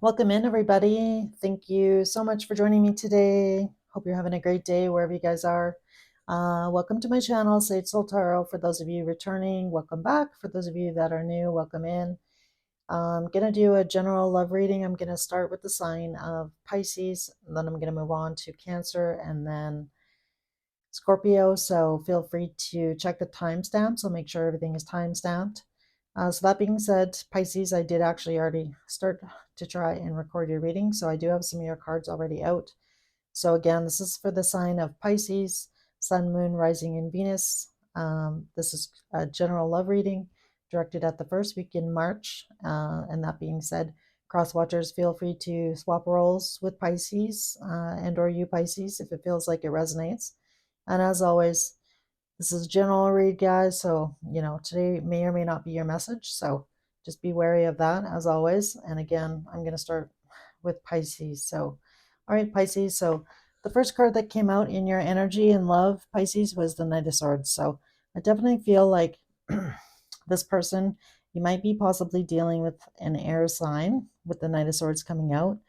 Welcome in, everybody. Thank you so much for joining me today. Hope you're having a great day wherever you guys are. Welcome to my channel, Sage Soul Tarot. For those of you returning, welcome back. For those of you that are new, welcome in. I'm going to do a general love reading. I'm going to start with the sign of Pisces, and then I'm going to move on to Cancer and then Scorpio. So feel free to check the timestamp. So make sure everything is time stamped. So that being said, Pisces, I did actually already start to try and record your reading. So I do have some of your cards already out. So again, this is for the sign of Pisces, Sun, Moon, Rising, and Venus. This is a general love reading directed at the first week in March. And that being said, cross watchers, feel free to swap roles with Pisces and or you Pisces if it feels like it resonates. And as always, this is a general read, guys. So, today may or may not be your message. So just be wary of that as always. And again, I'm going to start with Pisces. So, all right, Pisces. So the first card that came out in your energy and love, Pisces, was the Knight of Swords. So I definitely feel like this person, you might be possibly dealing with an air sign with the Knight of Swords coming out.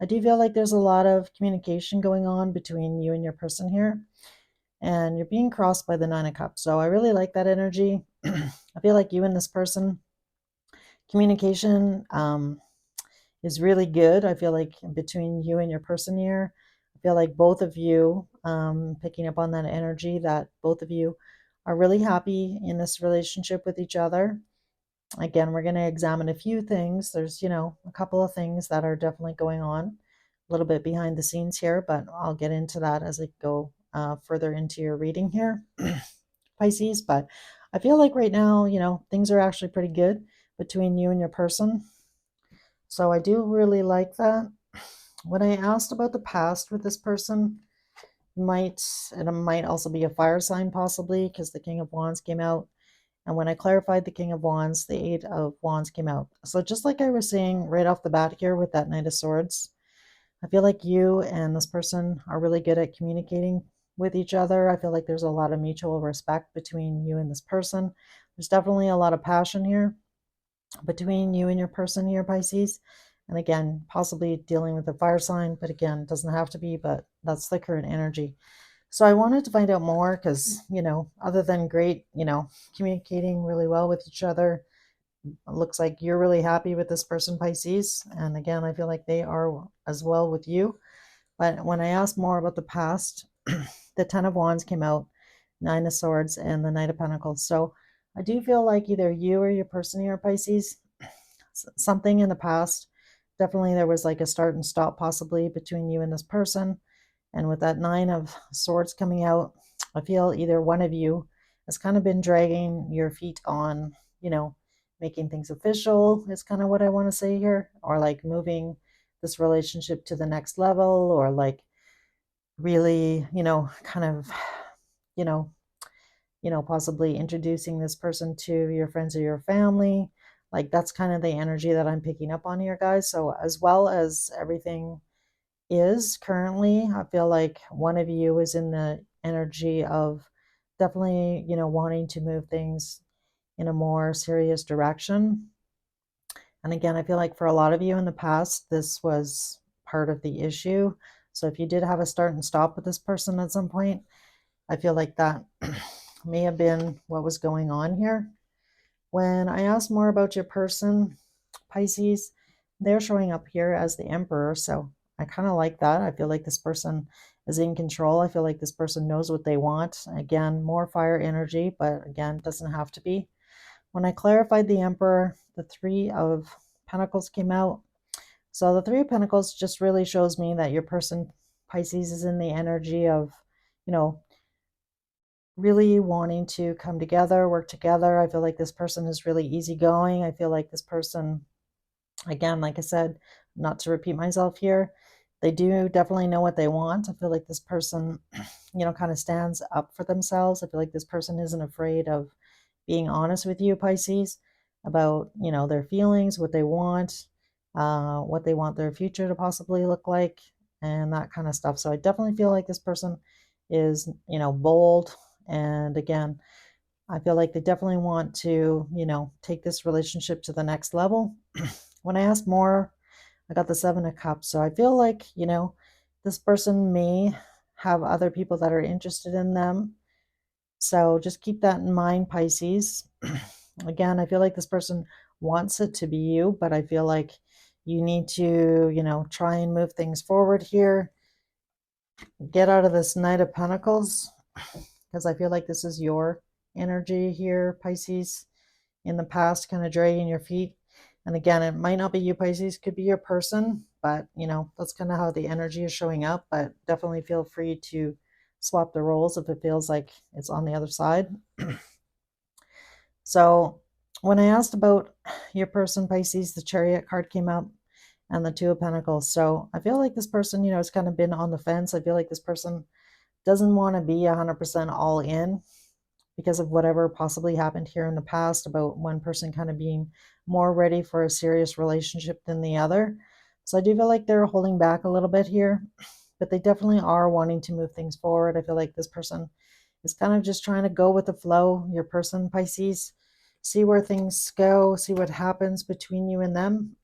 I do feel like there's a lot of communication going on between you and your person here, and you're being crossed by the Nine of Cups. So I really like that energy. I feel like you and this person, communication is really good. I feel like between you and your person here, I feel like both of you, picking up on that energy, that both of you are really happy in this relationship with each other. Again, we're going to examine a few things. There's, a couple of things that are definitely going on a little bit behind the scenes here, but I'll get into that as I go further into your reading here, Pisces. But I feel like right now, things are actually pretty good between you and your person. So I do really like that. When I asked about the past with this person, it might also be a fire sign possibly, because the King of Wands came out. And when I clarified the King of Wands, the Eight of Wands came out. So just like I was saying right off the bat here with that Knight of Swords, I feel like you and this person are really good at communicating with each other. I feel like there's a lot of mutual respect between you and this person. There's definitely a lot of passion here between you and your person here, Pisces. And again, possibly dealing with a fire sign, but again, it doesn't have to be, but that's the current energy. So I wanted to find out more because, other than great, communicating really well with each other, it looks like you're really happy with this person, Pisces. And again, I feel like they are as well with you. But when I asked more about the past, the Ten of Wands came out, Nine of Swords, and the Knight of Pentacles. So I do feel like either you or your person here, Pisces, something in the past, definitely there was like a start and stop possibly between you and this person. And with that Nine of Swords coming out, I feel either one of you has kind of been dragging your feet on, making things official is kind of what I want to say here, or like moving this relationship to the next level, or like really, kind of, you know, possibly introducing this person to your friends or your family. Like that's kind of the energy that I'm picking up on here, guys. So as well as everything is currently, I feel like one of you is in the energy of definitely, wanting to move things in a more serious direction. And again, I feel like for a lot of you in the past, this was part of the issue. So if you did have a start and stop with this person at some point, I feel like that may have been what was going on here. When I asked more about your person, Pisces, they're showing up here as the Emperor. So I kind of like that. I feel like this person is in control. I feel like this person knows what they want. Again, more fire energy, but again, doesn't have to be. When I clarified the Emperor, the Three of Pentacles came out. So the Three of Pentacles just really shows me that your person, Pisces, is in the energy of, you know, really wanting to come together, work together. I feel like this person is really easygoing. I feel like this person, again, like I said, not to repeat myself here, they do definitely know what they want. I feel like this person, kind of stands up for themselves. I feel like this person isn't afraid of being honest with you, Pisces, about, their feelings, what they want their future to possibly look like, and that kind of stuff. So I definitely feel like this person is, bold. And again, I feel like they definitely want to, take this relationship to the next level. When I asked more, I got the Seven of Cups. So I feel like, this person may have other people that are interested in them. So just keep that in mind, Pisces. Again, I feel like this person wants it to be you, but I feel like you need to, try and move things forward here. Get out of this Knight of Pentacles, because I feel like this is your energy here, Pisces, in the past, kind of dragging your feet. And again, it might not be you, Pisces, could be your person, but that's kind of how the energy is showing up. But definitely feel free to swap the roles if it feels like it's on the other side. So when I asked about your person, Pisces, the Chariot card came up and the Two of Pentacles. So I feel like this person, has kind of been on the fence. I feel like this person doesn't want to be 100% all in because of whatever possibly happened here in the past about one person kind of being more ready for a serious relationship than the other. So I do feel like they're holding back a little bit here, but they definitely are wanting to move things forward. I feel like this person is kind of just trying to go with the flow. Your person, Pisces, see where things go, see what happens between you and them.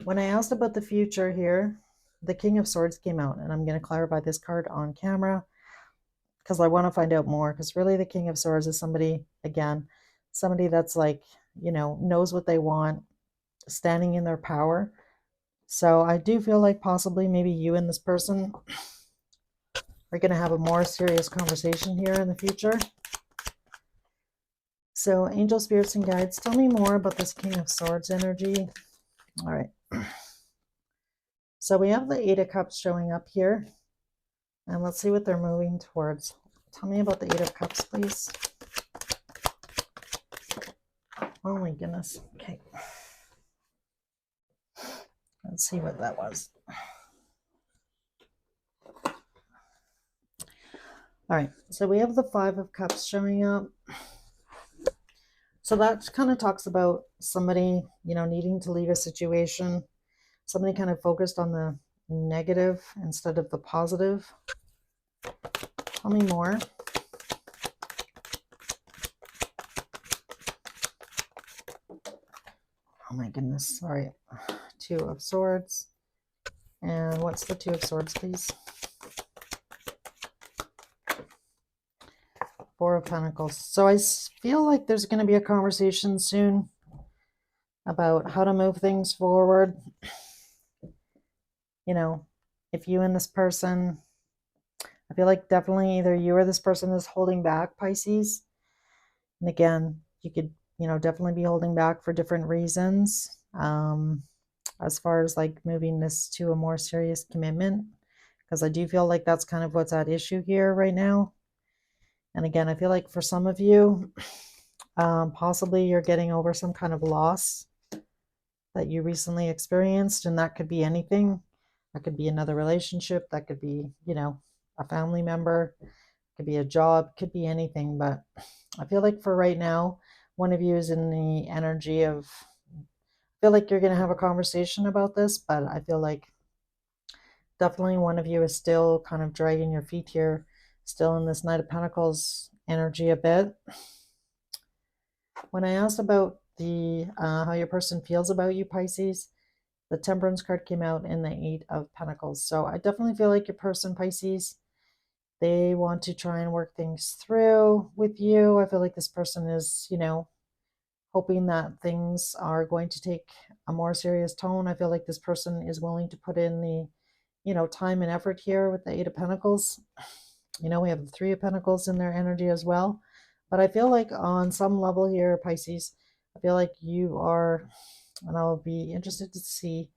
When I asked about the future here, the King of Swords came out, and I'm going to clarify this card on camera because I want to find out more, because really the King of Swords is somebody, again, somebody that's like, knows what they want, standing in their power. So I do feel like possibly maybe you and this person are going to have a more serious conversation here in the future. So angel spirits and guides, tell me more about this King of Swords energy. All right. So we have the Eight of Cups showing up here. And let's see what they're moving towards. Tell me about the Eight of Cups, please. Oh my goodness. Okay. Let's see what that was. All right. So we have the Five of Cups showing up. So that kind of talks about somebody, needing to leave a situation. Somebody kind of focused on the negative instead of the positive. Tell me more. Oh my goodness. All right. Two of Swords. And what's the Two of Swords, please? Four of Pentacles. So I feel like there's going to be a conversation soon about how to move things forward. If you and this person, I feel like definitely either you or this person is holding back, Pisces. And again, you could, definitely be holding back for different reasons. As far as like moving this to a more serious commitment, because I do feel like that's kind of what's at issue here right now. And again, I feel like for some of you, possibly you're getting over some kind of loss that you recently experienced, and that could be anything. That could be another relationship, that could be, a family member, could be a job, could be anything. But I feel like for right now, one of you is in the energy of, I feel like you're going to have a conversation about this, but I feel like definitely one of you is still kind of dragging your feet here, still in this Knight of Pentacles energy a bit. When I asked about the how your person feels about you, Pisces, the Temperance card came out in the Eight of Pentacles. So I definitely feel like your person, Pisces, they want to try and work things through with you. I feel like this person is, hoping that things are going to take a more serious tone. I feel like this person is willing to put in the, time and effort here with the Eight of Pentacles. We have the Three of Pentacles in their energy as well. But I feel like on some level here, Pisces, I feel like you are, and I'll be interested to see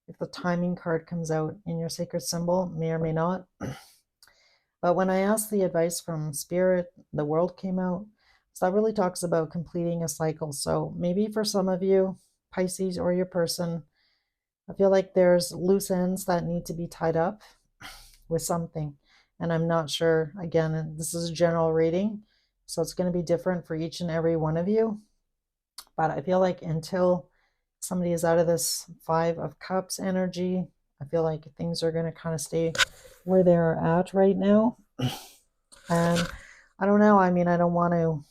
if the timing card comes out in your sacred symbol, may or may not. But when I asked the advice from Spirit, the World came out. So that really talks about completing a cycle. So maybe for some of you, Pisces or your person, I feel like there's loose ends that need to be tied up with something. And I'm not sure, again, this is a general reading, so it's going to be different for each and every one of you. But I feel like until somebody is out of this Five of Cups energy, I feel like things are going to kind of stay where they're at right now. And I don't know. I mean, I don't want to,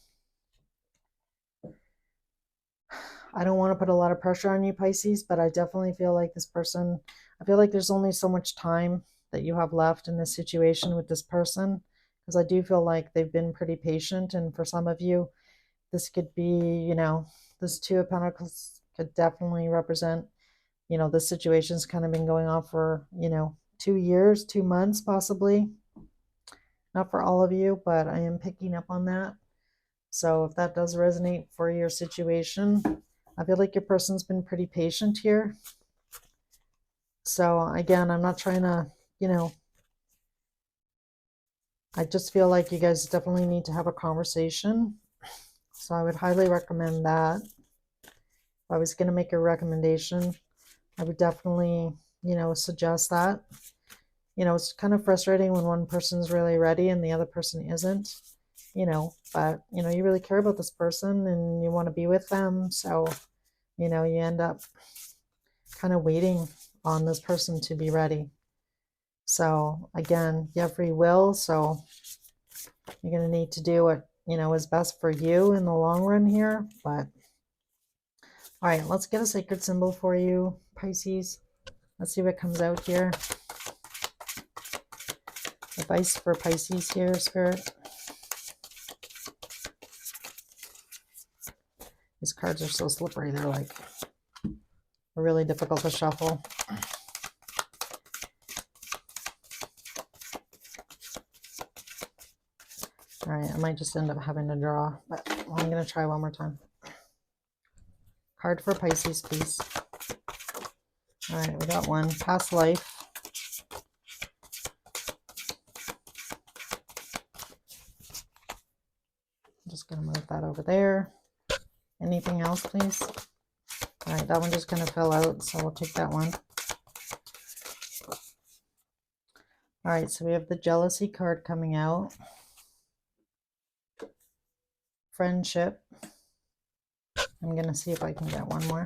I don't want to put a lot of pressure on you, Pisces, but I definitely feel like this person, I feel like there's only so much time that you have left in this situation with this person, because I do feel like they've been pretty patient. And for some of you, this could be, this Two of Pentacles could definitely represent, this situation's kind of been going on for, 2 years, 2 months, possibly. Not for all of you, but I am picking up on that. So if that does resonate for your situation, I feel like your person's been pretty patient here. So again, I'm not trying to, I just feel like you guys definitely need to have a conversation. So I would highly recommend that. If I was going to make a recommendation, I would definitely, suggest that. It's kind of frustrating when one person's really ready and the other person isn't, but, you really care about this person and you want to be with them. So, you end up kind of waiting on this person to be ready. So again, you have free will. So you're going to need to do what, is best for you in the long run here. But all right, let's get a sacred symbol for you, Pisces. Let's see what comes out here. Advice for Pisces here, Spirit. These cards are so slippery. They're really difficult to shuffle. All right, I might just end up having to draw, but I'm going to try one more time. Card for Pisces, please. All right, we got one. Past life. I'm just going to move that over there. Anything else, please? All right, that one just kind of fell out, so we'll take that one. All right, so we have the jealousy card coming out. Friendship. I'm going to see if I can get one more.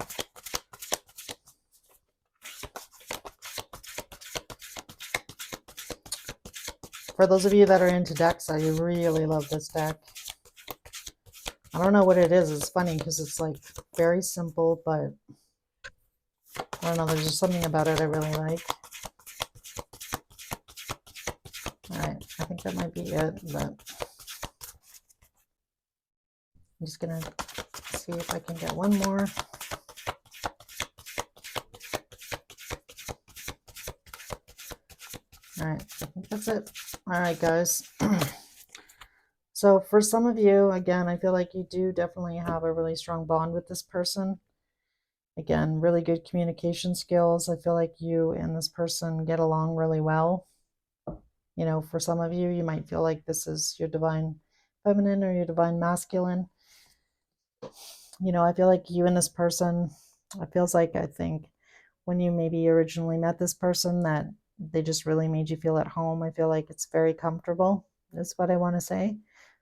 For those of you that are into decks, I really love this deck. I don't know what it is. It's funny because it's very simple, but I don't know. There's just something about it I really like. All right, I think that might be it, but I'm just going to see if I can get one more. All right, I think that's it. All right, guys. So for some of you, again, I feel like you do definitely have a really strong bond with this person. Again, really good communication skills. I feel like you and this person get along really well. For some of you, you might feel like this is your divine feminine or your divine masculine. I feel like you and this person, it feels like, I think, when you maybe originally met this person, that they just really made you feel at home. I feel like it's very comfortable, is what I want to say.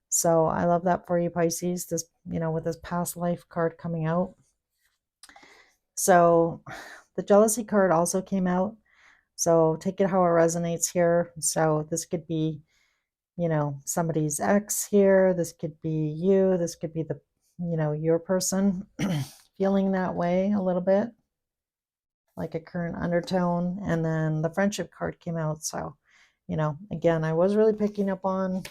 So I love that for you, Pisces, this, with this past life card coming out. So the jealousy card also came out. So take it how it resonates here. So this could be, somebody's ex here. This could be you. This could be the, your person feeling that way a little bit, like a current undertone. And then the friendship card came out. So, again, I was really picking up on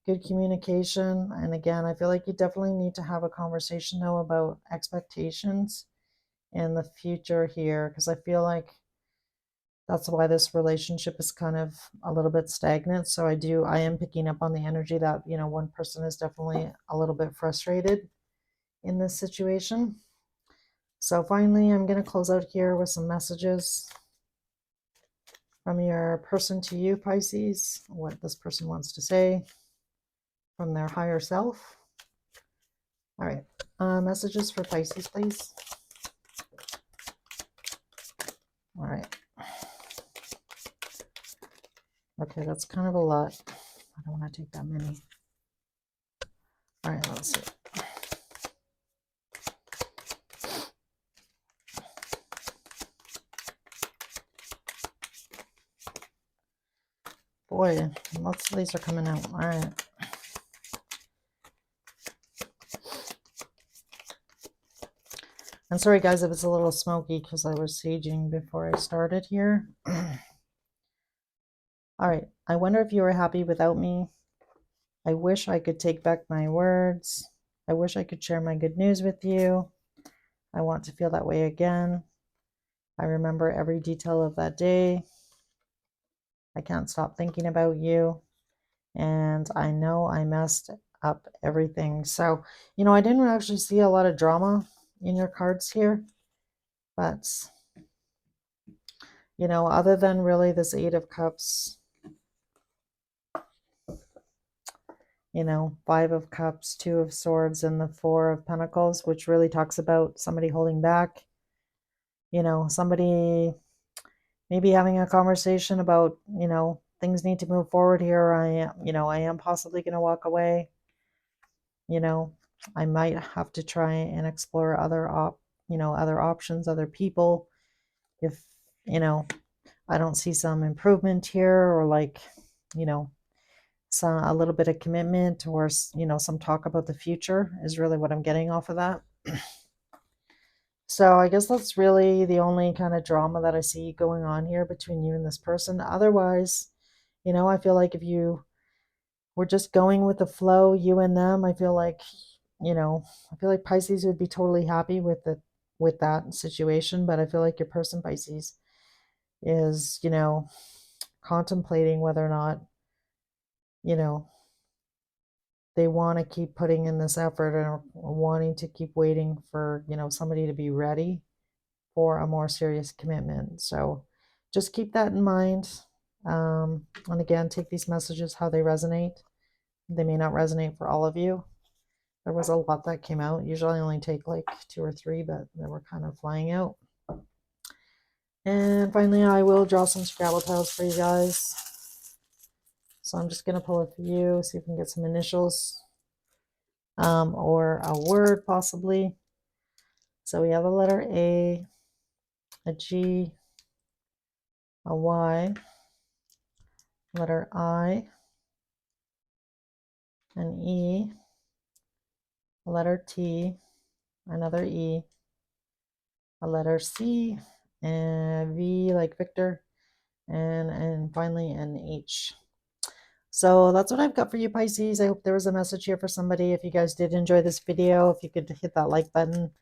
good communication. And again, I feel like you definitely need to have a conversation though about expectations in the future here, because I feel like that's why this relationship is kind of a little bit stagnant. So I am picking up on the energy that, one person is definitely a little bit frustrated in this situation. So finally, I'm going to close out here with some messages from your person to you, Pisces, what this person wants to say from their higher self. All right, messages for Pisces, please. All right. Okay, that's kind of a lot. I don't want to take that many. All right, let's see. Boy, lots of these are coming out. All right. And sorry guys if it's a little smoky because I was saging before I started here. All right, I wonder if you are happy without me. I wish I could take back my words. I wish I could share my good news with you. I want to feel that way again. I remember every detail of that day. I can't stop thinking about you. And I know I messed up everything. So, I didn't actually see a lot of drama in your cards here. But, other than really this Eight of Cups, Five of Cups, Two of Swords, and the Four of Pentacles, which really talks about somebody holding back, somebody maybe having a conversation about, things need to move forward here. I am possibly going to walk away. I might have to try and explore other options, other people. If, I don't see some improvement here, or like, a little bit of commitment, or, some talk about the future is really what I'm getting off of that. So I guess that's really the only kind of drama that I see going on here between you and this person. Otherwise, I feel like if you were just going with the flow, you and them, I feel like, Pisces would be totally happy with that situation. But I feel like your person, Pisces, is, contemplating whether or not, you know, they want to keep putting in this effort and wanting to keep waiting for, somebody to be ready for a more serious commitment. So just keep that in mind. And again, take these messages how they resonate. They may not resonate for all of you. There was a lot that came out. Usually I only take like 2 or 3, but they were kind of flying out. And finally, I will draw some Scrabble tiles for you guys. So I'm just going to pull a few, see if we can get some initials, or a word possibly. So we have a letter A, a G, a Y, letter I, an E, a letter T, another E, a letter C, and V like Victor, and finally an H. So that's what I've got for you, Pisces. I hope there was a message here for somebody. If you guys did enjoy this video, if you could hit that like button,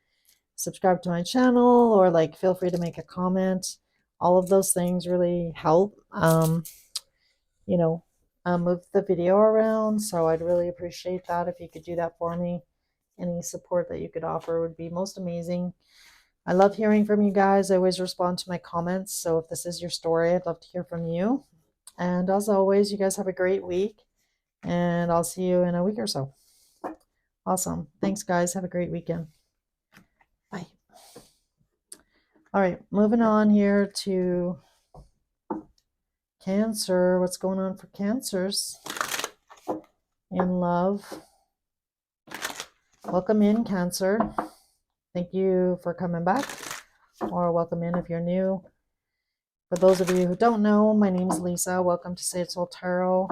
subscribe to my channel, or feel free to make a comment. All of those things really help, move the video around. So I'd really appreciate that if you could do that for me. Any support that you could offer would be most amazing. I love hearing from you guys. I always respond to my comments. So if this is your story, I'd love to hear from you. And as always, you guys have a great week, and I'll see you in a week or so. Awesome. Thanks, guys. Have a great weekend. Bye. All right, moving on here to Cancer. What's going on for Cancers in love? Welcome in, Cancer. Thank you for coming back, or welcome in if you're new. For those of you who don't know, my name is Lisa. Welcome to Say It Soul Tarot.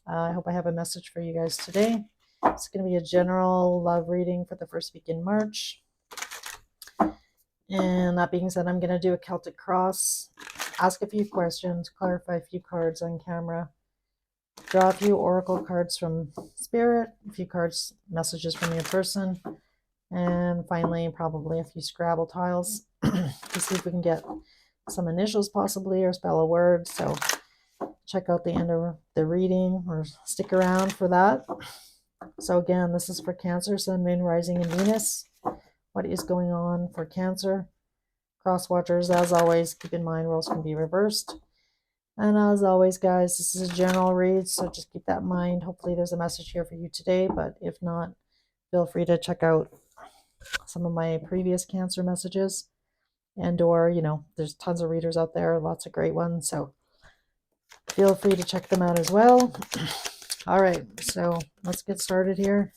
I hope I have a message for you guys today. It's going to be a general love reading for the first week in March. And that being said, I'm going to do a Celtic cross, ask a few questions, clarify a few cards on camera, draw a few oracle cards from Spirit, a few cards, messages from your person, and finally probably a few Scrabble tiles to see if we can get some initials possibly, or spell a word. So check out the end of the reading, or stick around for that. So again, this is for Cancer, Sun, Moon, Rising, and Venus. What is going on for Cancer? Cross watchers, as always, keep in mind roles can be reversed. And as always, guys, this is a general read, so just keep that in mind. Hopefully there's a message here for you today, but if not, feel free to check out some of my previous Cancer messages. And or, there's tons of readers out there, lots of great ones, so feel free to check them out as well. All right, so let's get started here.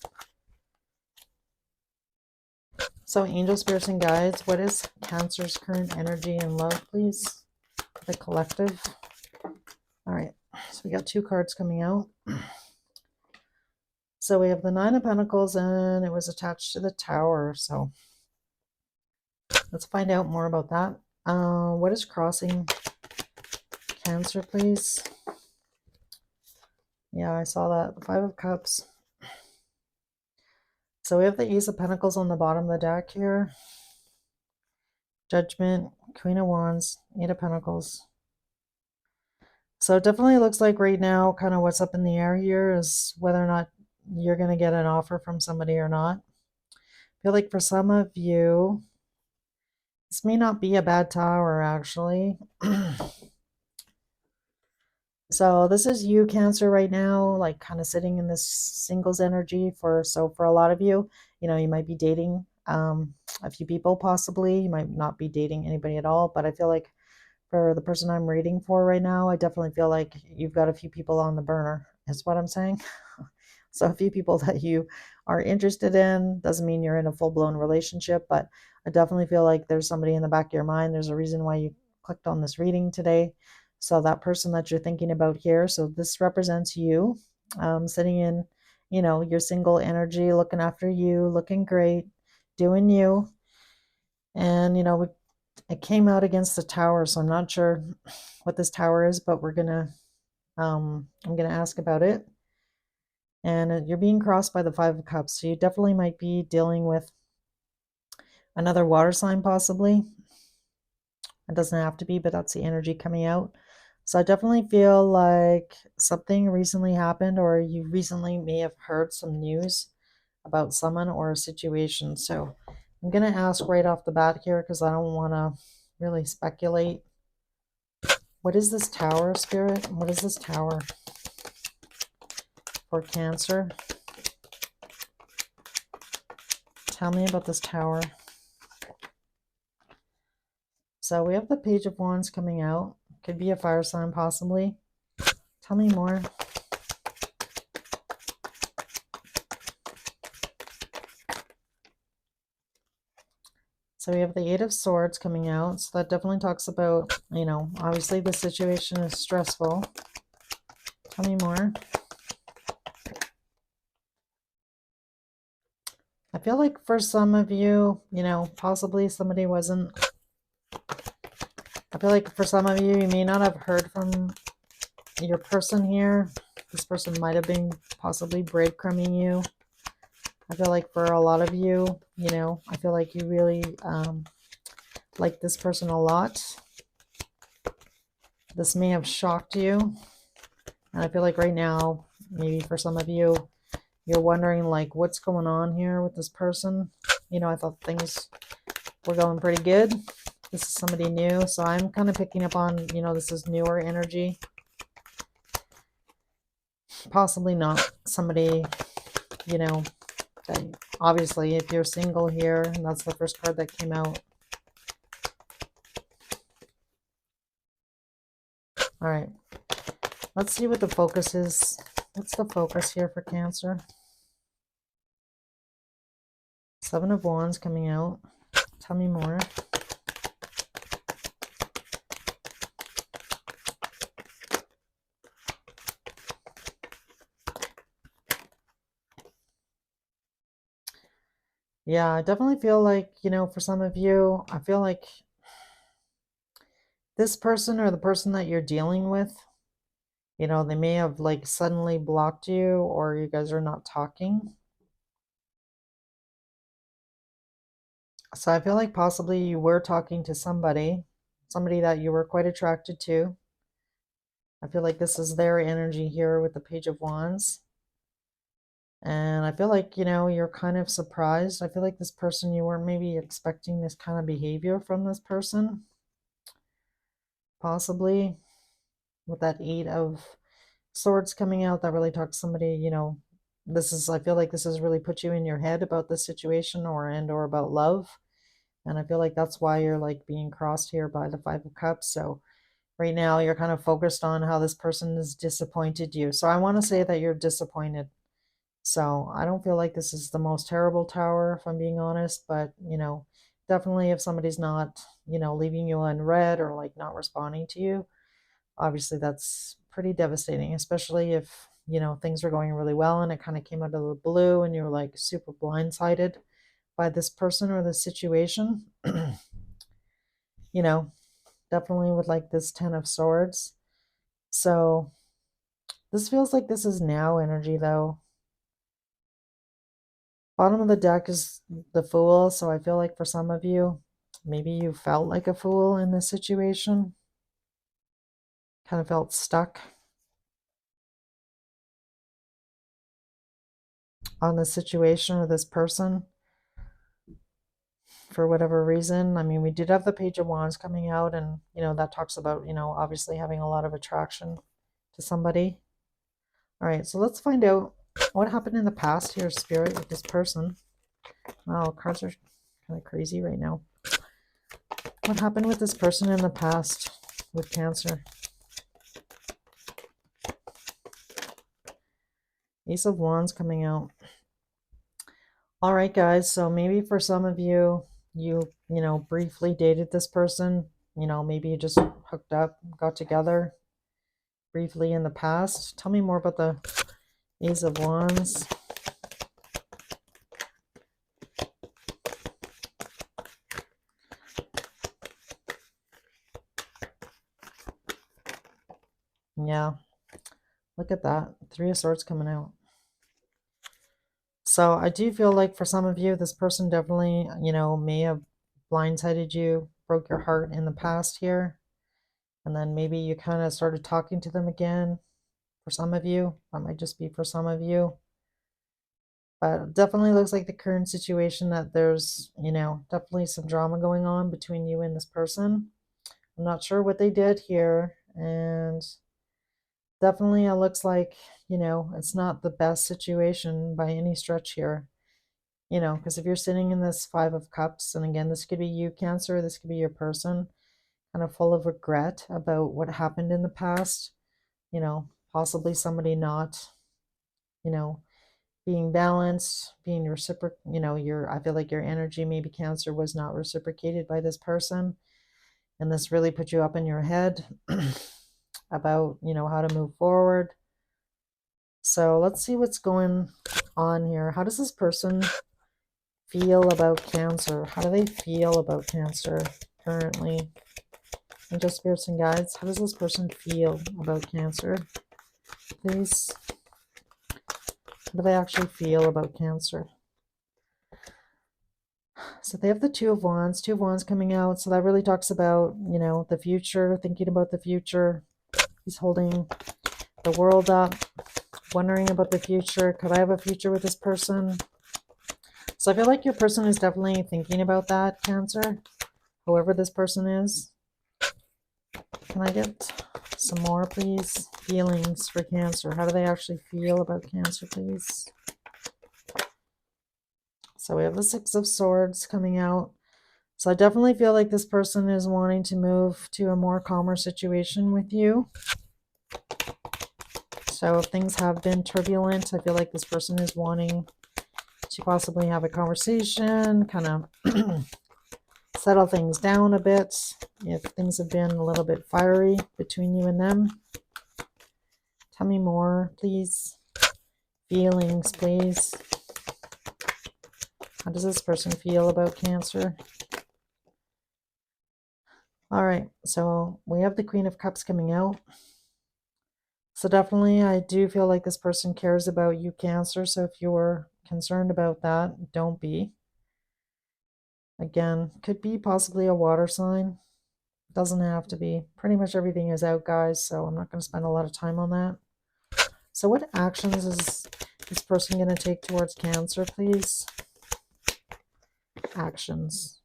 So angel, spirits, and guides, what is Cancer's current energy and love, please? The collective. All right, so we got 2 cards coming out. So we have the Nine of Pentacles, and it was attached to the Tower. So Let's find out more about that. What is crossing Cancer, please? Yeah, I saw that. Five of Cups. So we have the Ace of Pentacles on the bottom of the deck here. Judgment, Queen of Wands, Eight of Pentacles. So it definitely looks like right now, kind of what's up in the air here is whether or not you're going to get an offer from somebody or not. I feel like for some of you, this may not be a bad tower, actually. So this is you, Cancer, right now, like kind of sitting in this singles energy so for a lot of you, you might be dating a few people possibly. You might not be dating anybody at all, but I feel like for the person I'm reading for right now, I definitely feel like you've got a few people on the burner, is what I'm saying. So a few people that you are interested in. Doesn't mean you're in a full-blown relationship, but I definitely feel like there's somebody in the back of your mind. There's a reason why you clicked on this reading today. So that person that you're thinking about here, so this represents you, sitting in, your single energy, looking after you, looking great, doing you. And, it came out against the tower, so I'm not sure what this tower is, but I'm gonna ask about it. And you're being crossed by the Five of Cups, so you definitely might be dealing with another water sign possibly. It doesn't have to be, but that's the energy coming out. So I definitely feel like something recently happened, or you recently may have heard some news about someone or a situation. So I'm going to ask right off the bat here because I don't want to really speculate. What is this tower, Spirit? What is this tower for Cancer? Tell me about this tower. So we have the Page of Wands coming out. Could be a fire sign possibly. Tell me more. So we have the Eight of Swords coming out. So that definitely talks about, obviously the situation is stressful. Tell me more. I feel like for some of you, possibly somebody wasn't. I feel like for some of you, you may not have heard from your person here. This person might have been possibly breadcrumbing you. I feel like for a lot of you, I feel like you really like this person a lot. This may have shocked you. And I feel like right now, maybe for some of you, you're wondering like what's going on here with this person. I thought things were going pretty good. This is somebody new. So I'm kind of picking up on, this is newer energy. Possibly not somebody, that obviously if you're single here, and that's the first card that came out. All right. Let's see what the focus is. What's the focus here for Cancer? Seven of Wands coming out. Tell me more. Yeah, I definitely feel like, for some of you, I feel like this person or the person that you're dealing with, they may have like suddenly blocked you or you guys are not talking. So I feel like possibly you were talking to somebody that you were quite attracted to. I feel like this is their energy here with the Page of Wands. And I feel like, you're kind of surprised. I feel like this person, you weren't maybe expecting this kind of behavior from this person. Possibly with that Eight of Swords coming out, that really talks to somebody, I feel like this has really put you in your head about this situation or about love. And I feel like that's why you're like being crossed here by the Five of Cups. So right now you're kind of focused on how this person has disappointed you. So I want to say that you're disappointed. So I don't feel like this is the most terrible tower, if I'm being honest, but definitely if somebody's not, leaving you unread or like not responding to you, obviously that's pretty devastating, especially if, things are going really well and it kind of came out of the blue and you're like super blindsided by this person or this situation. you know, definitely with like this Ten of Swords. So this feels like this is now energy though. Bottom of the deck is the Fool, so I feel like for some of you, maybe you felt like a fool in this situation. Kind of felt stuck on this situation or this person for whatever reason. I mean, we did have the Page of Wands coming out, and, that talks about, obviously having a lot of attraction to somebody. All right, so let's find out what happened in the past here, Spirit, with this person. Wow, cards are kind of crazy right now. What happened with this person in the past with Cancer? Ace of Wands coming out. All right, guys, so maybe for some of you, you briefly dated this person. Maybe you just hooked up, got together briefly in the past. Tell me more about the Ace of Wands. Yeah, look at that. Three of Swords coming out. So I do feel like for some of you, this person definitely, may have blindsided you, broke your heart in the past here. And then maybe you kind of started talking to them again. For some of you, that might just be for some of you. But it definitely looks like the current situation that there's, definitely some drama going on between you and this person. I'm not sure what they did here. And definitely it looks like, it's not the best situation by any stretch here. Because if you're sitting in this Five of Cups, and again, this could be you, Cancer, this could be your person, kind of full of regret about what happened in the past, possibly somebody not, you know, being balanced, being reciproc, I feel like your energy, maybe Cancer, was not reciprocated by this person. And this really put you up in your head about, how to move forward. So let's see what's going on here. How does this person feel about Cancer? How do they feel about Cancer currently? Angel, spirits, and guides, how does this person feel about Cancer? Please. How do they actually feel about Cancer? So they have the Two of Wands coming out. So that really talks about, the future, thinking about the future. He's holding the world up, wondering about the future. Could I have a future with this person? So I feel like your person is definitely thinking about that, Cancer, whoever this person is. Can I get some more, please? Feelings for Cancer. How do they actually feel about Cancer, please? So we have the Six of Swords coming out. So I definitely feel like this person is wanting to move to a more calmer situation with you. So if things have been turbulent, I feel like this person is wanting to possibly have a conversation, kind of settle things down a bit if things have been a little bit fiery between you and them. Tell me more, please. Feelings, please. How does this person feel about Cancer? All right, so we have the Queen of Cups coming out. So definitely, I do feel like this person cares about you, Cancer. So if you're concerned about that, don't be. Again, could be possibly a water sign. Doesn't have to be. Pretty much everything is out, guys, so I'm not going to spend a lot of time on that. So what actions is this person going to take towards Cancer, please? Actions.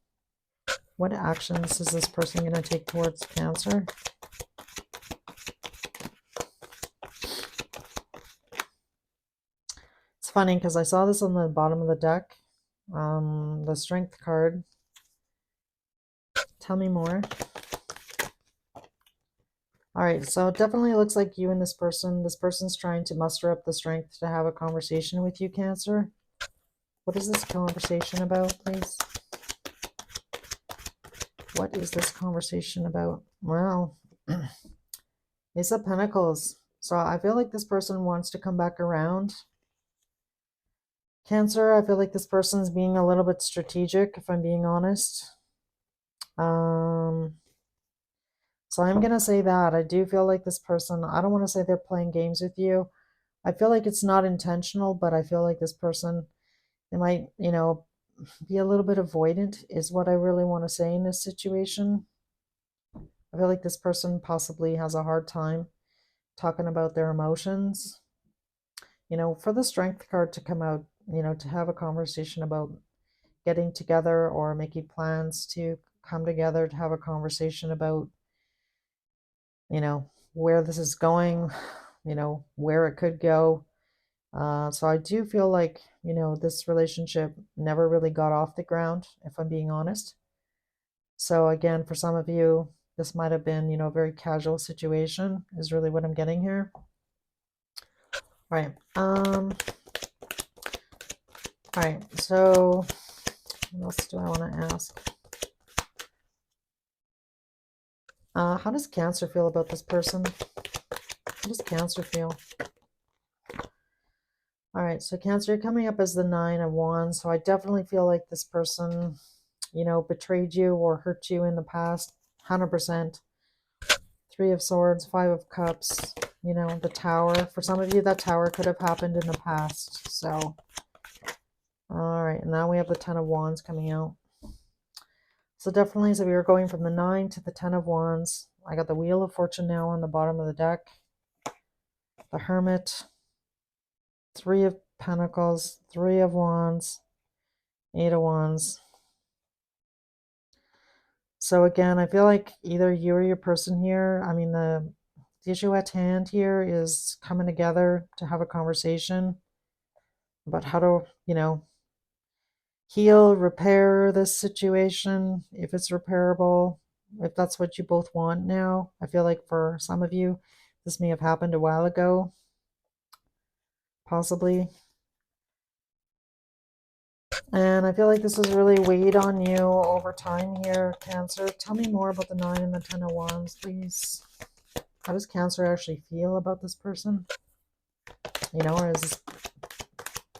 What actions is this person going to take towards Cancer? It's funny because I saw this on the bottom of the deck. The Strength card. Tell me more. All right, so it definitely looks like you and this person's trying to muster up the strength to have a conversation with you, Cancer. What is this conversation about, please? What is this conversation about? Well, Ace of Pentacles. So I feel like this person wants to come back around. Cancer, I feel like this person's being a little bit strategic, if I'm being honest. So I'm going to say that I do feel like this person, I don't want to say they're playing games with you. I feel like it's not intentional, but I feel like this person, they might, be a little bit avoidant, is what I really want to say in this situation. I feel like this person possibly has a hard time talking about their emotions. For the strength card to come out, to have a conversation about getting together or making plans to come together to have a conversation about, where this is going, where it could go. So I do feel like, this relationship never really got off the ground, if I'm being honest. So again, for some of you, this might have been, a very casual situation, is really what I'm getting here. Right. All right. So what else do I want to ask? How does Cancer feel about this person? How does Cancer feel? All right, so Cancer, you're coming up as the Nine of Wands. So I definitely feel like this person, betrayed you or hurt you in the past. 100%. Three of Swords, Five of Cups, the Tower. For some of you, that Tower could have happened in the past. So, all right, and now we have the Ten of Wands coming out. So definitely, so we were going from the 9 to the 10 of Wands. I got the Wheel of Fortune now on the bottom of the deck. The Hermit. Three of Pentacles. Three of Wands. Eight of Wands. So again, I feel like either you or your person here, I mean, the issue at hand here is coming together to have a conversation about how to, heal, repair this situation, if it's repairable, if that's what you both want now. I feel like for some of you, this may have happened a while ago, possibly. And I feel like this has really weighed on you over time here, Cancer. Tell me more about the 9 and the 10 of Wands, please. How does Cancer actually feel about this person? Or is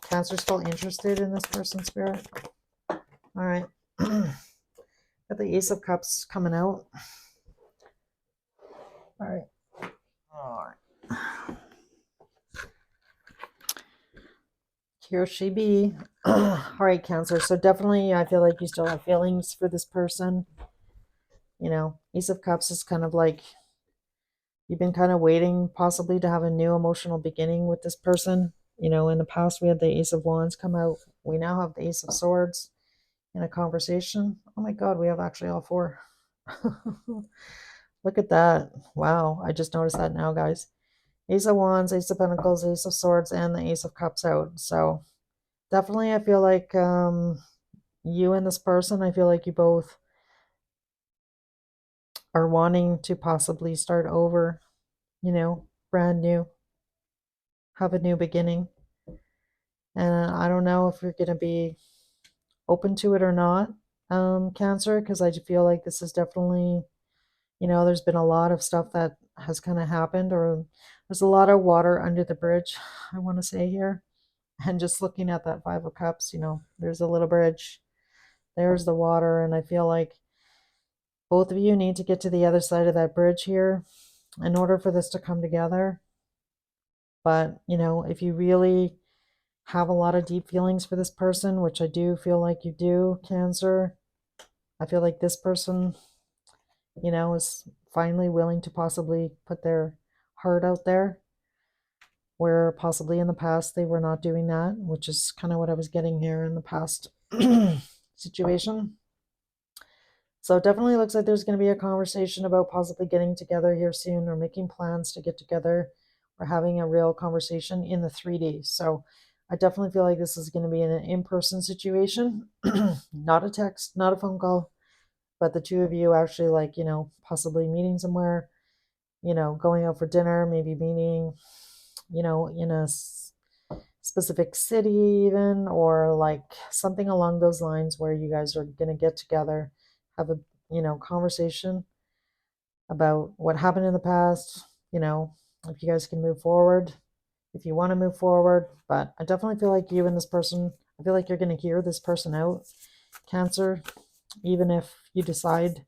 Cancer still interested in this person, Spirit? All right. Got the Ace of Cups coming out. All right. All right. Here she be. All right, Cancer. So definitely, I feel like you still have feelings for this person. Ace of Cups is kind of like you've been kind of waiting possibly to have a new emotional beginning with this person. In the past, we had the Ace of Wands come out. We now have the Ace of Swords in a conversation. Oh my God, we have actually all four. Look at that. Wow, I just noticed that now, guys. Ace of Wands, Ace of Pentacles, Ace of Swords, and the Ace of Cups out. So definitely, I feel like you and this person, I feel like you both are wanting to possibly start over, brand new, have a new beginning. And I don't know if you're going to be open to it or not, Cancer, because I feel like this is definitely, there's been a lot of stuff that has kind of happened, or there's a lot of water under the bridge, I want to say here. And just looking at that Five of Cups, there's a little bridge, there's the water, and I feel like both of you need to get to the other side of that bridge here in order for this to come together. But, if you really have a lot of deep feelings for this person, which I do feel like you do, Cancer, I feel like this person, is finally willing to possibly put their heart out there, where possibly in the past they were not doing that, which is kind of what I was getting here in the past situation. So it definitely looks like there's going to be a conversation about possibly getting together here soon, or making plans to get together, or having a real conversation in the 3D. So I definitely feel like this is going to be an in-person situation, not a text, not a phone call, but the two of you actually, like, possibly meeting somewhere, going out for dinner, maybe meeting, in a specific city even, or like something along those lines, where you guys are going to get together, have a, conversation about what happened in the past, if you guys can move forward, if you want to move forward. But I definitely feel like you and this person, I feel like you're going to hear this person out, Cancer, even if, you decide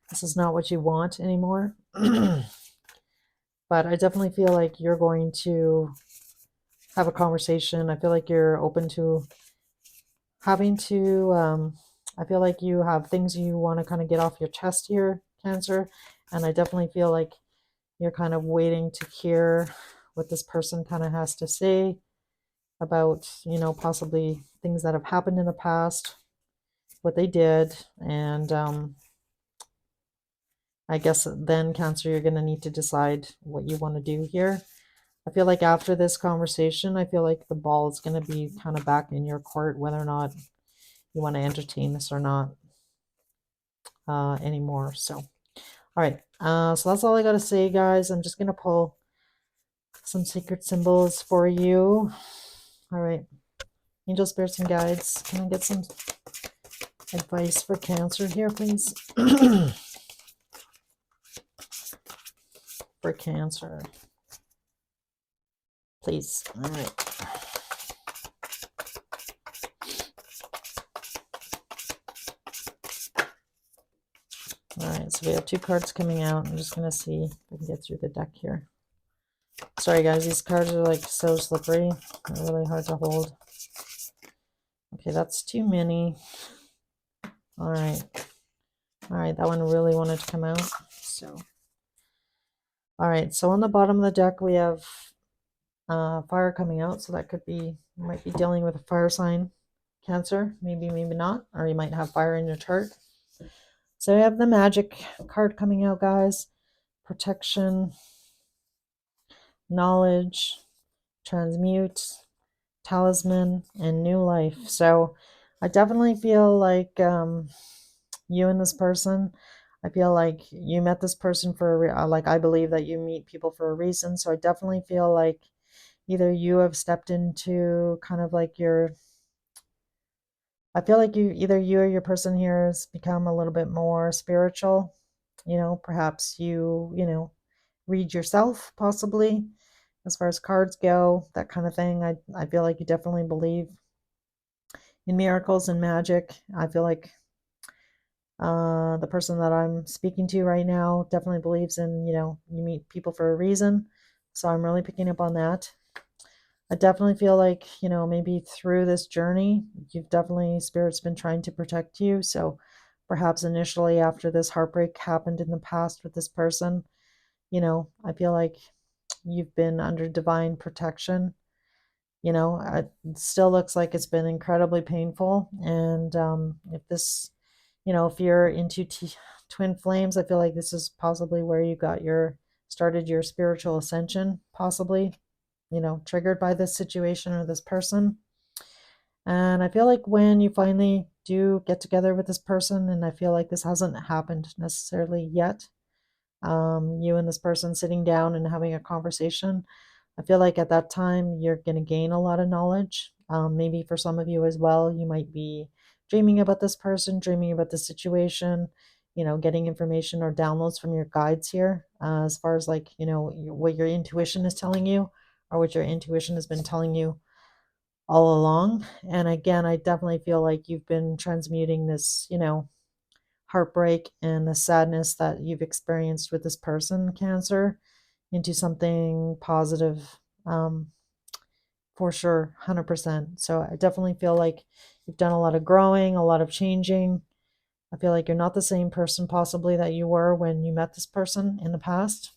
this is not what you want anymore. But I definitely feel like you're going to have a conversation. I feel like you're open to having to, I feel like you have things you want to kind of get off your chest here, Cancer. And I definitely feel like you're kind of waiting to hear what this person kind of has to say about, possibly things that have happened in the past, what they did. And I guess then, Cancer, you're going to need to decide what you want to do here. I feel like after this conversation, I feel like the ball is going to be kind of back in your court, whether or not you want to entertain this or not anymore. So, all right. So that's all I got to say, guys. I'm just going to pull some sacred symbols for you. All right. Angel, spirits, and guides. Can I get some advice for Cancer here, please? For Cancer. Please. All right. All right, so we have 2 cards coming out. I'm just going to see if I can get through the deck here. Sorry, guys, these cards are like so slippery. They're really hard to hold. Okay, that's too many. All right. All right, that one really wanted to come out. So, all right, so on the bottom of the deck, we have fire coming out. So that could be, you might be dealing with a fire sign, Cancer. Maybe, maybe not. Or you might have fire in your chart. So we have the magic card coming out, guys. Protection, knowledge, transmute, talisman, and new life. So I definitely feel like you and this person, I feel like you met this person for like, I believe that you meet people for a reason. So I definitely feel like either you have stepped into kind of like I feel like either you or your person here has become a little bit more spiritual. Perhaps read yourself, possibly, as far as cards go, that kind of thing. I feel like you definitely believe in miracles and magic. I feel like the person that I'm speaking to right now definitely believes in, you meet people for a reason. So I'm really picking up on that. I definitely feel like, maybe through this journey, Spirit's been trying to protect you. So perhaps initially after this heartbreak happened in the past with this person, I feel like you've been under divine protection. It still looks like it's been incredibly painful. And if this, if you're into twin flames, I feel like this is possibly where you started your spiritual ascension, possibly, triggered by this situation or this person. And I feel like when you finally do get together with this person, and I feel like this hasn't happened necessarily yet, you and this person sitting down and having a conversation, I feel like at that time you're going to gain a lot of knowledge. Maybe for some of you as well, you might be dreaming about this person, dreaming about the situation, getting information or downloads from your guides here, as far as like, what your intuition is telling you or what your intuition has been telling you all along. And again, I definitely feel like you've been transmuting this, heartbreak and the sadness that you've experienced with this person, Cancer, into something positive, for sure, 100%. So I definitely feel like you've done a lot of growing, a lot of changing. I feel like you're not the same person possibly that you were when you met this person in the past.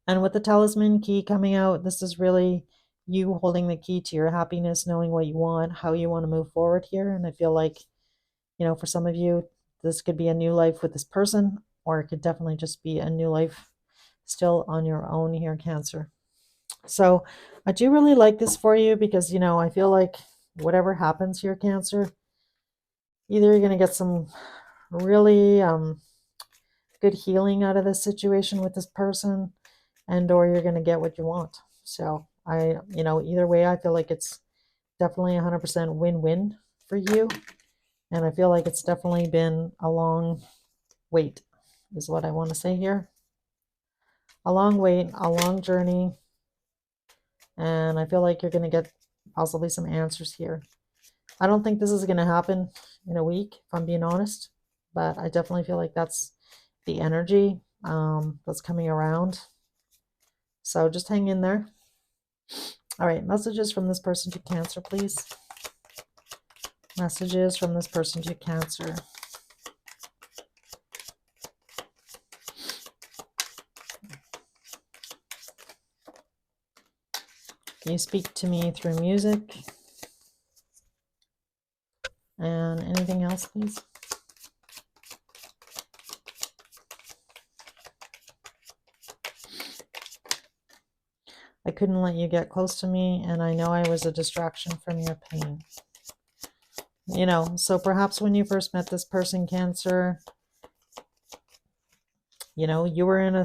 And with the talisman key coming out, this is really you holding the key to your happiness, knowing what you want, how you want to move forward here. And I feel like, for some of you, this could be a new life with this person, or it could definitely just be a new life still on your own here, Cancer. So I do really like this for you because, I feel like whatever happens here, Cancer, either you're going to get some really good healing out of this situation with this person, and or you're going to get what you want. So either way, I feel like it's definitely 100% win-win for you. And I feel like it's definitely been a long wait, is what I want to say here. A long wait, a long journey. And I feel like you're going to get possibly some answers here. I don't think this is going to happen in a week, if I'm being honest. but I definitely feel like that's the energy that's coming around. So just hang in there. All right, messages from this person to Cancer, please. Messages from this person to Cancer. Can you speak to me through music? And anything else, please? I couldn't let you get close to me, and I know I was a distraction from your pain. You know, so perhaps when you first met this person, Cancer, you know, you were in a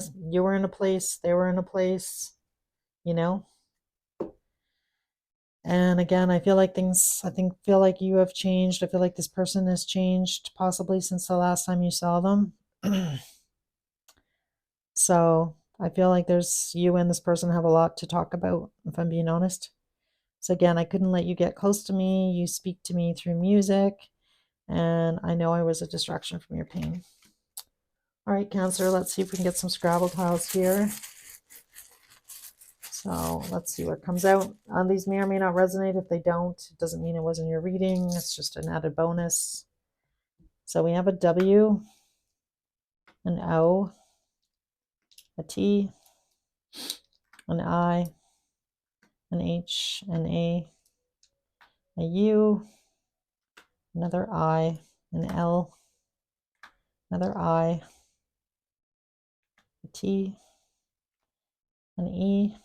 place, they were in a place, you know. And again, I feel like feel like you have changed. I feel like this person has changed possibly since the last time you saw them. So I feel like you and this person have a lot to talk about, if I'm being honest. So again, I couldn't let you get close to me. You speak to me through music, and I know I was a distraction from your pain. All right, Cancer, let's see if we can get some Scrabble tiles here. So let's see what comes out. These may or may not resonate. If they don't, it doesn't mean it wasn't your reading. It's just an added bonus. So we have a W, an O, a T, an I, an H, an A U, another I, an L, another I, a T, an E,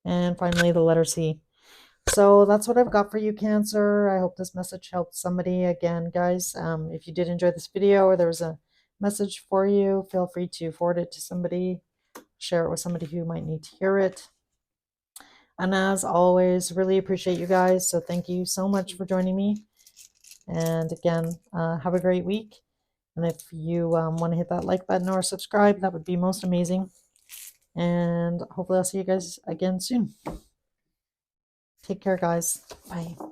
and finally the letter C. So that's what I've got for you, Cancer. I hope this message helped somebody. Again, guys, if you did enjoy this video or there was a message for you, feel free to forward it to somebody, share it with somebody who might need to hear it. And as always, really appreciate you guys. So thank you so much for joining me. And again, have a great week. And if you want to hit that like button or subscribe, that would be most amazing. And hopefully I'll see you guys again soon. Take care, guys. Bye. All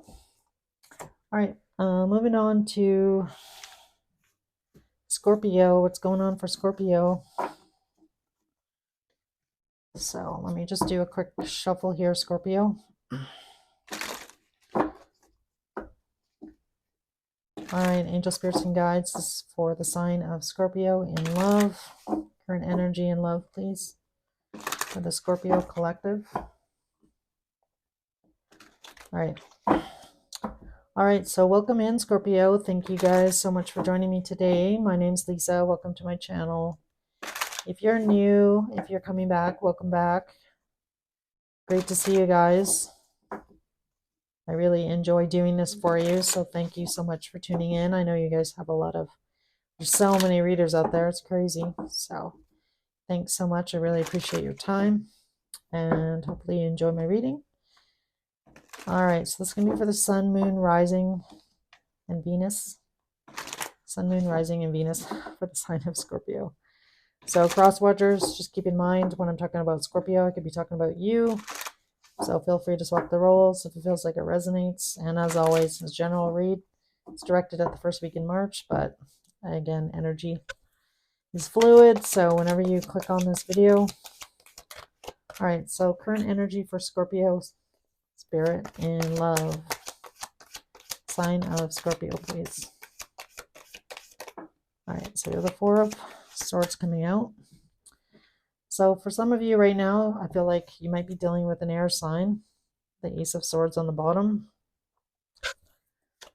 right, moving on to Scorpio. What's going on for Scorpio? So let me just do a quick shuffle here, Scorpio. All right, angel spirits and guides. This is for the sign of Scorpio in love. Current energy in love, please, for the Scorpio collective. All right. All right, so welcome in, Scorpio. Thank you guys so much for joining me today. My name's Lisa. Welcome to my channel. If you're new, if you're coming back, welcome back. Great to see you guys. I really enjoy doing this for you, so thank you so much for tuning in. I know you guys have there's so many readers out there. It's crazy. So thanks so much. I really appreciate your time, and hopefully you enjoy my reading. All right, so this is going to be for the Sun, Moon, Rising, and Venus. Sun, Moon, Rising, and Venus for the sign of Scorpio. So cross watchers, just keep in mind when I'm talking about Scorpio, I could be talking about you. So feel free to swap the roles if it feels like it resonates. And as always, this general read, it's directed at the first week in March, but again, energy is fluid. So whenever you click on this video. All right, so current energy for Scorpio, spirit in love. Sign of Scorpio, please. All right, so we have the Four of Swords coming out. So for some of you right now, I feel like you might be dealing with an air sign. The Ace of Swords on the bottom.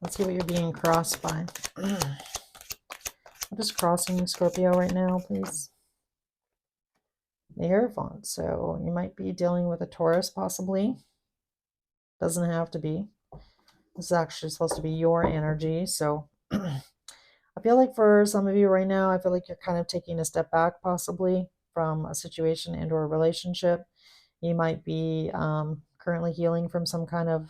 Let's see what you're being crossed by. What is crossing Scorpio right now, please? The Hierophant. So you might be dealing with a Taurus, possibly. Doesn't have to be. This is actually supposed to be your energy. So I feel like for some of you right now, I feel like you're kind of taking a step back, possibly, from a situation and or a relationship. You might be currently healing from some kind of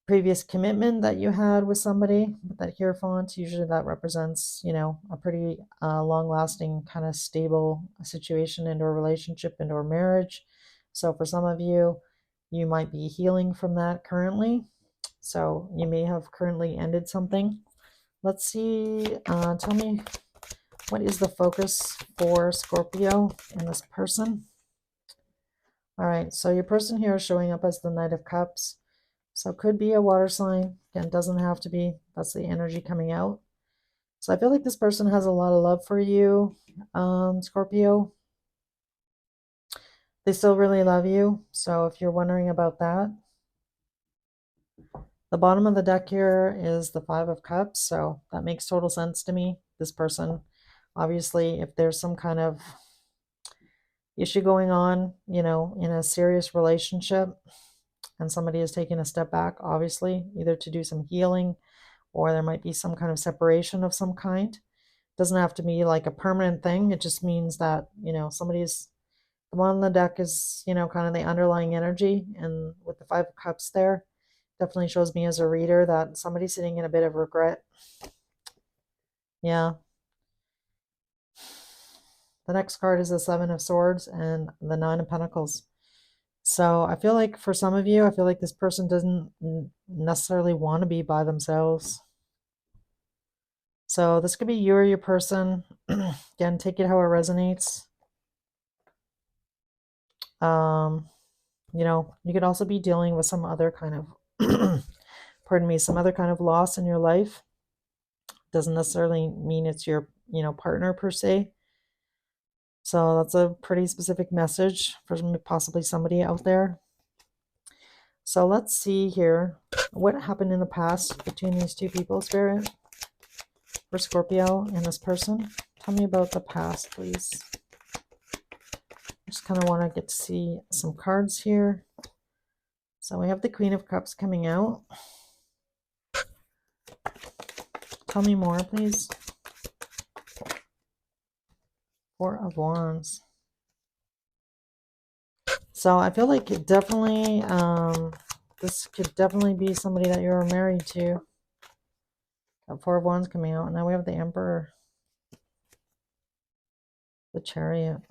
previous commitment that you had with somebody. With that Hierophant, usually that represents, you know, a pretty long-lasting, kind of stable situation and or relationship and or marriage. So for some of you, you might be healing from that currently. So you may have currently ended something. Let's see. Tell me, what is the focus for Scorpio in this person? All right, so your person here is showing up as the Knight of Cups. So it could be a water sign. Again, it doesn't have to be. That's the energy coming out. So I feel like this person has a lot of love for you, Scorpio. They still really love you. So if you're wondering about that, the bottom of the deck here is the Five of Cups. So that makes total sense to me. This person, obviously, if there's some kind of issue going on, in a serious relationship, and somebody is taking a step back, obviously, either to do some healing or there might be some kind of separation of some kind. It doesn't have to be like a permanent thing. It just means that, somebody's the one on the deck is, kind of the underlying energy. And with the Five of Cups there, definitely shows me as a reader that somebody's sitting in a bit of regret. Yeah. The next card is the Seven of Swords and the Nine of Pentacles. So I feel like for some of you, I feel like this person doesn't necessarily want to be by themselves. So this could be you or your person. Again, take it how it resonates. You could also be dealing with some other kind of, pardon me, some other kind of loss in your life. Doesn't necessarily mean it's your, partner per se. So that's a pretty specific message for possibly somebody out there. So let's see here. What happened in the past between these two people, Spirit? For Scorpio and this person. Tell me about the past, please. I just kind of want to get to see some cards here. So we have the Queen of Cups coming out. Tell me more, please. Four of Wands. So I feel like it definitely, this could definitely be somebody that you're married to. Got Four of Wands coming out. Now we have the Emperor. The Chariot.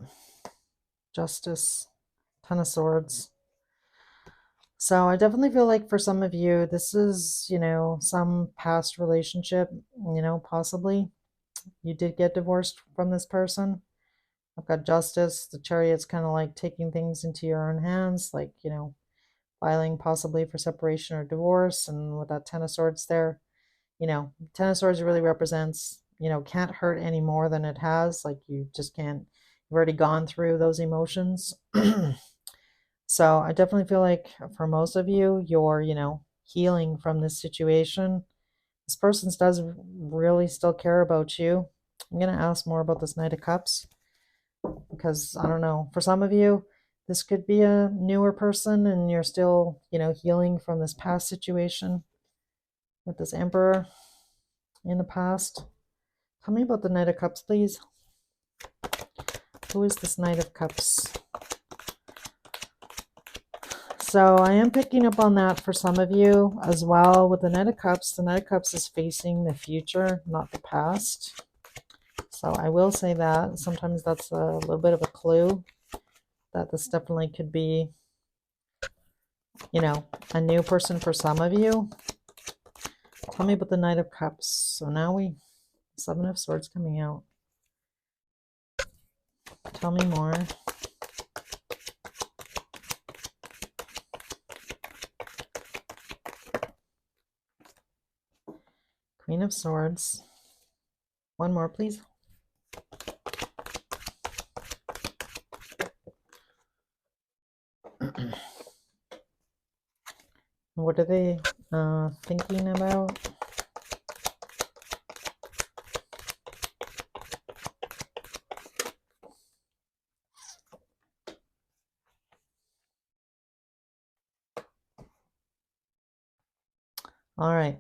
Justice. Ten of Swords. So I definitely feel like for some of you, this is, some past relationship, possibly. You did get divorced from this person. I've got Justice. The Chariot's kind of like taking things into your own hands, like, filing possibly for separation or divorce. And with that Ten of Swords there, Ten of Swords really represents, can't hurt any more than it has. Like you just can't, you've already gone through those emotions. So I definitely feel like for most of you, you're, healing from this situation. This person does really still care about you. I'm going to ask more about this Knight of Cups because I don't know. For some of you, this could be a newer person and you're still, healing from this past situation with this Emperor in the past. Tell me about the Knight of Cups, please. Who is this Knight of Cups? So I am picking up on that for some of you as well. With the Knight of Cups, the Knight of Cups is facing the future, not the past. So I will say that. Sometimes that's a little bit of a clue that this definitely could be, a new person for some of you. Tell me about the Knight of Cups. So now Seven of Swords coming out. Tell me more. Queen of Swords. One more, please. What are they thinking about? All right.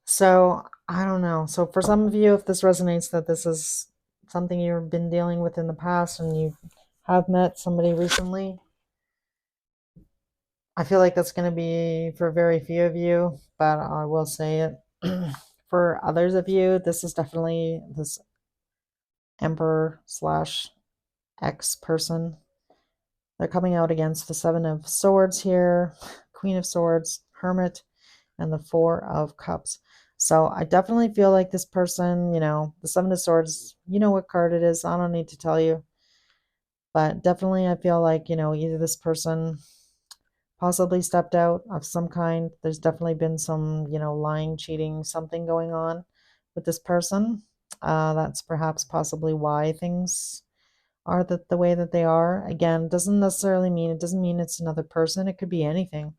So I don't know. So for some of you, if this resonates that this is something you've been dealing with in the past and you have met somebody recently, I feel like that's going to be for very few of you, but I will say it. For others of you, this is definitely this Emperor slash ex person. They're coming out against the Seven of Swords here, Queen of Swords, Hermit, and the Four of Cups. So I definitely feel like this person, the Seven of Swords, you know what card it is. I don't need to tell you. But definitely I feel like, either this person possibly stepped out of some kind. There's definitely been some, lying, cheating, something going on with this person. That's perhaps possibly why things are the way that they are. Again, it doesn't mean it's another person. It could be anything,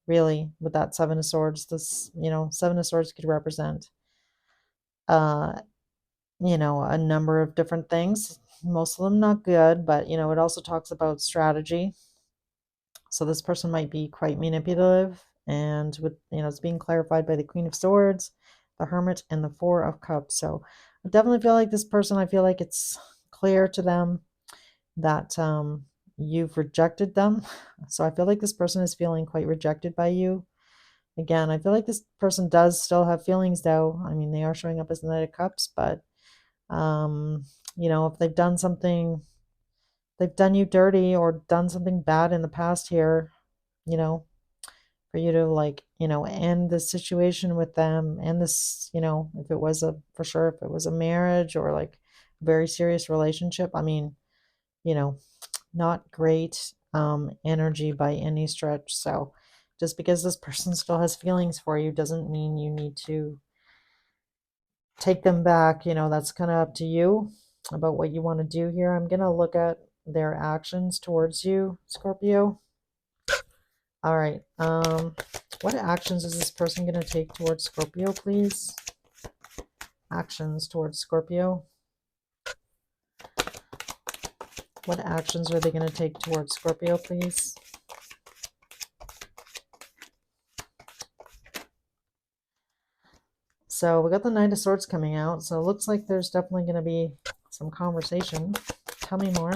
really, with that Seven of Swords. This, Seven of Swords could represent, uh, a number of different things. Most of them not good, but, it also talks about strategy. So this person might be quite manipulative, and with it's being clarified by the Queen of Swords, the Hermit, and the Four of Cups. So I definitely feel like this person, I feel like it's clear to them that you've rejected them. So I feel like this person is feeling quite rejected by you. Again, I feel like this person does still have feelings, though. I mean, they are showing up as the Knight of Cups, but um, if they've done you dirty or done something bad in the past here, you know, for you to, like, end the situation with them, and this, if it was for sure, if it was a marriage or like a very serious relationship, I mean, you know, not great energy by any stretch. So just because this person still has feelings for you doesn't mean you need to take them back. That's kind of up to you about what you want to do here. I'm going to look at their actions towards you, Scorpio. All right. What actions is this person going to take towards Scorpio, please? Actions towards Scorpio. What actions are they going to take towards Scorpio, please? So we got the Knight of Swords coming out. So it looks like there's definitely going to be some conversation. Tell me more.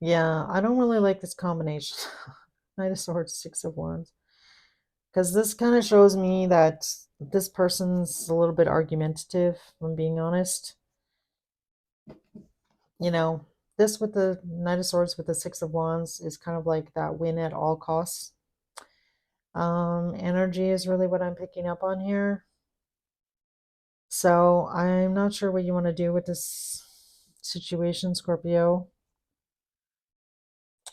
Yeah, I don't really like this combination. Knight of Swords, Six of Wands. Because this kind of shows me that this person's a little bit argumentative, if I'm being honest. You know, this with the Knight of Swords with the Six of Wands is kind of like that win at all costs. Energy is really what I'm picking up on here. So I'm not sure what you want to do with this situation, Scorpio.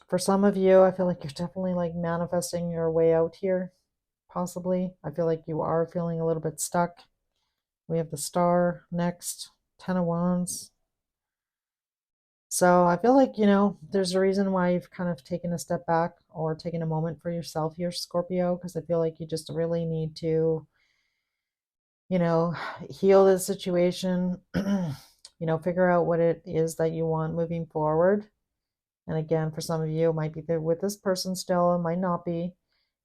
For some of you, I feel like you're definitely like manifesting your way out here, possibly. I feel like you are feeling a little bit stuck. We have the Star next, Ten of Wands. So I feel like, there's a reason why you've kind of taken a step back or taken a moment for yourself here, Scorpio, because I feel like you just really need to, heal the situation, figure out what it is that you want moving forward. And again, for some of you, it might be there with this person still, it might not be.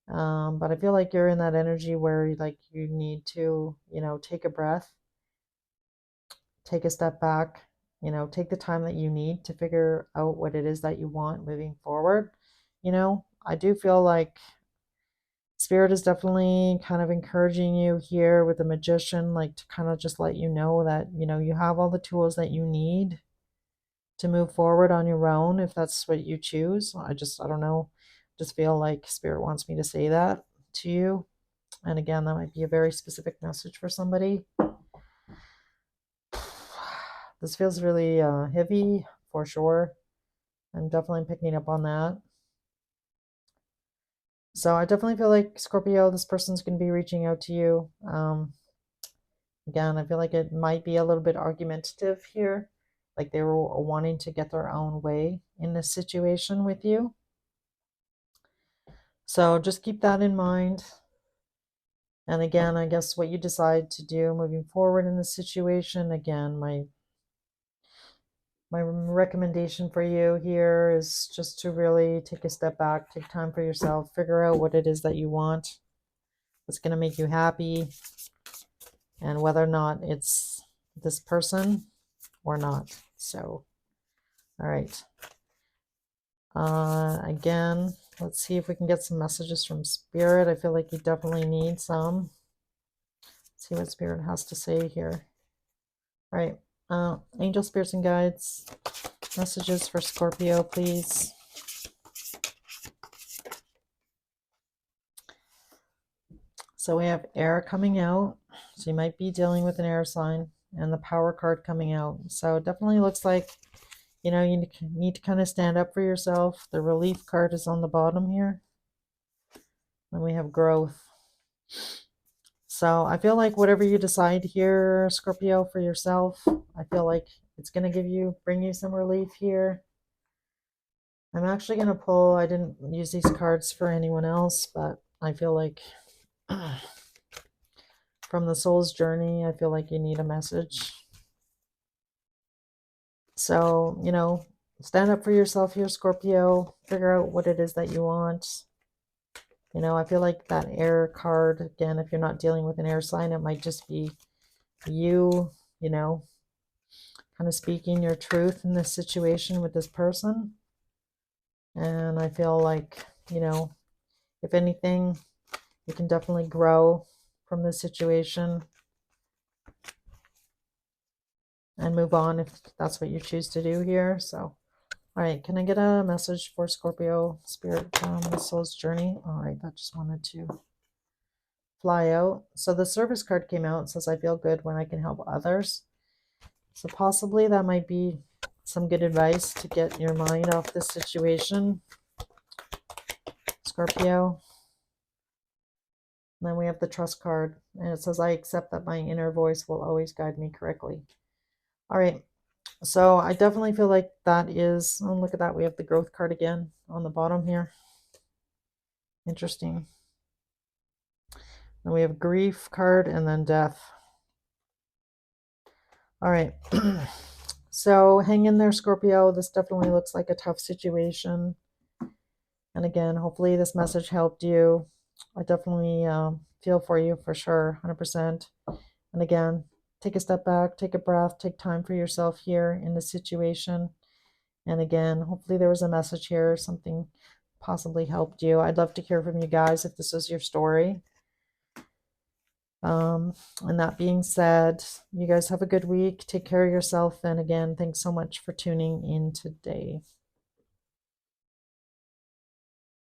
But I feel like you're in that energy where like you need to, take a breath, take a step back, take the time that you need to figure out what it is that you want moving forward. I do feel like Spirit is definitely kind of encouraging you here with the Magician, like to kind of just let you know that, you have all the tools that you need to move forward on your own if that's what you choose. I don't know. Just feel like Spirit wants me to say that to you. And again, that might be a very specific message for somebody. This feels really heavy for sure. I'm definitely picking up on that. So I definitely feel like Scorpio, this person's going to be reaching out to you. Again, I feel like it might be a little bit argumentative here. Like they were wanting to get their own way in this situation with you. So just keep that in mind. And again, I guess what you decide to do moving forward in this situation, again, my recommendation for you here is just to really take a step back, take time for yourself, figure out what it is that you want, what's going to make you happy, and whether or not it's this person or not. So, all right. Again, let's see if we can get some messages from Spirit. I feel like you definitely need some. Let's see what Spirit has to say here. All right. Angel, spirits, and guides, messages for Scorpio, please. So we have air coming out. So you might be dealing with an air sign, and the power card coming out. So it definitely looks like, you know, you need to kind of stand up for yourself. The relief card is on the bottom here. Then we have growth. So I feel like whatever you decide here, Scorpio, for yourself, I feel like it's going to bring you some relief here. I'm actually going to pull, I didn't use these cards for anyone else, but I feel like from the soul's journey, I feel like you need a message. So, you know, stand up for yourself here, Scorpio. Figure out what it is that you want. You know, I feel like that air card, again, if you're not dealing with an air sign, it might just be you, you know, kind of speaking your truth in this situation with this person. And I feel like, you know, if anything, you can definitely grow from this situation and move on if that's what you choose to do here. So, all right, can I get a message for Scorpio Spirit, the soul's journey? All right, that just wanted to fly out. So the service card came out. It says, I feel good when I can help others. So possibly that might be some good advice to get your mind off this situation, Scorpio. And then we have the trust card, and it says, I accept that my inner voice will always guide me correctly. All right, so I definitely feel like that is, oh, look at that. We have the growth card again on the bottom here. Interesting. Then we have grief card and then death. All right. So hang in there, Scorpio. This definitely looks like a tough situation. And again, hopefully this message helped you. I definitely feel for you for sure, 100%. And again, take a step back, take a breath, take time for yourself here in this situation. And again, hopefully there was a message here, something possibly helped you. I'd love to hear from you guys if this was your story. And that being said, you guys have a good week. Take care of yourself. And again, thanks so much for tuning in today.